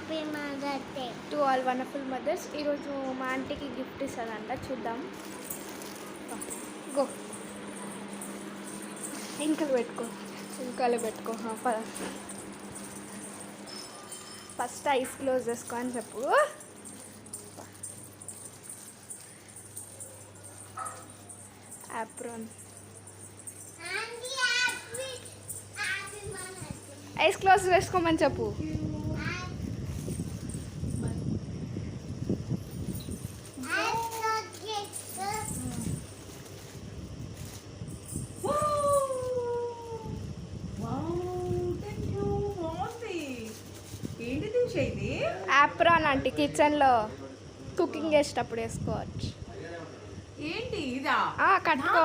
Happy mother day to all wonderful mothers. ఈరోజు మా ఆంటీకి గిఫ్ట్ ఇస్తుందంట, చూద్దాం. గో ఇంకలు పెట్టుకో, ఇంకలు పెట్టుకో. పద, ఫస్ట్ ఐస్ క్లోజ్ చేసుకో అని చెప్పు. యాప్రాన్ ఐస్ క్లోజ్ వేసుకోమని చెప్పు. యాప్రాన్ అంటే కిచెన్లో కుకింగ్ చేసేటప్పుడు వేసుకోవచ్చు. ఏంటి ఇదా? కట్టుకో.